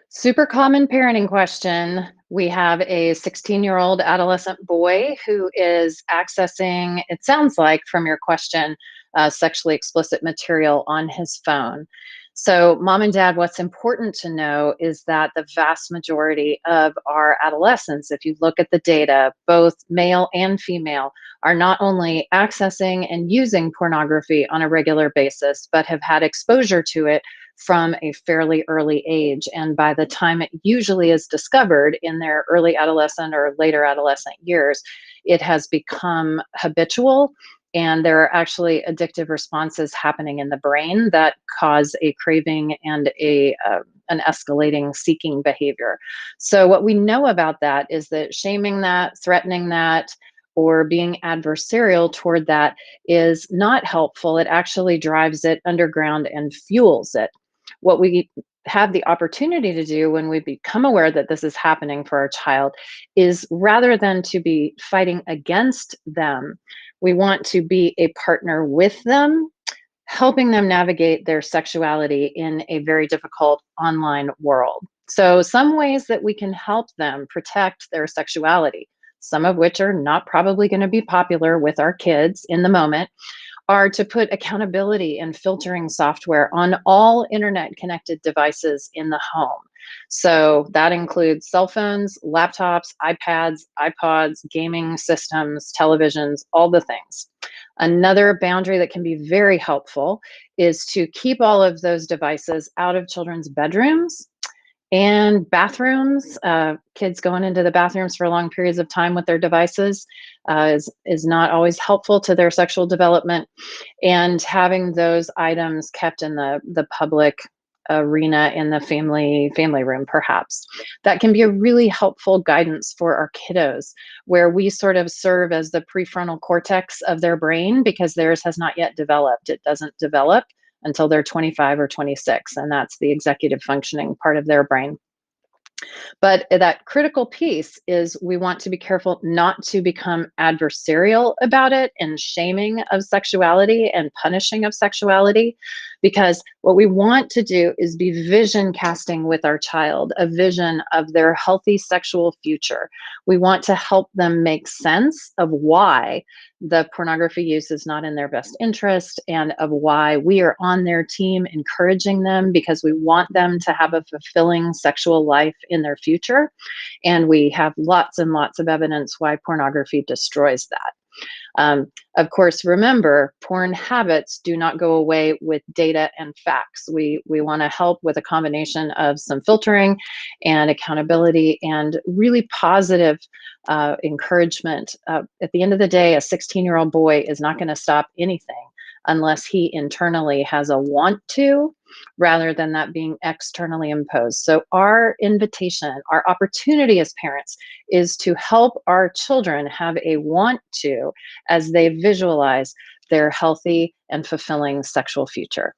Super common parenting question. We have a 16-year-old adolescent boy who is accessing, it sounds like from your question, sexually explicit material on his phone. So, mom and dad, what's important to know is that the vast majority of our adolescents, if you look at the data, both male and female, are not only accessing and using pornography on a regular basis, but have had exposure to it from a fairly early age. And by the time it usually is discovered in their early adolescent or later adolescent years, it has become habitual. And there are actually addictive responses happening in the brain that cause a craving and an escalating seeking behavior. So, what we know about that is that shaming that, threatening that, or being adversarial toward that is not helpful. It actually drives it underground and fuels it. What we have the opportunity to do when we become aware that this is happening for our child is, rather than to be fighting against them, we want to be a partner with them, helping them navigate their sexuality in a very difficult online world. So, some ways that we can help them protect their sexuality, some of which are not probably going to be popular with our kids in the moment, are to put accountability and filtering software on all internet connected devices in the home. So that includes cell phones, laptops, iPads, iPods, gaming systems, televisions, all the things. Another boundary that can be very helpful is to keep all of those devices out of children's bedrooms and bathrooms. Kids going into the bathrooms for long periods of time with their devices is not always helpful to their sexual development. And having those items kept in the public arena, in the family room, perhaps, that can be a really helpful guidance for our kiddos, where we sort of serve as the prefrontal cortex of their brain, because theirs has not yet developed. It doesn't develop until they're 25 or 26, and that's the executive functioning part of their brain. But that critical piece is, we want to be careful not to become adversarial about it and shaming of sexuality and punishing of sexuality, because what we want to do is be vision casting with our child, a vision of their healthy sexual future. We want to help them make sense of why the pornography use is not in their best interest, and of why we are on their team encouraging them, because we want them to have a fulfilling sexual life in their future. And we have lots and lots of evidence why pornography destroys that. Of course, remember, porn habits do not go away with data and facts. We want to help with a combination of some filtering and accountability and really positive encouragement. At the end of the day, a 16-year-old boy is not going to stop anything unless he internally has a want to, rather than that being externally imposed. So, our invitation, our opportunity as parents, is to help our children have a want to as they visualize their healthy and fulfilling sexual future.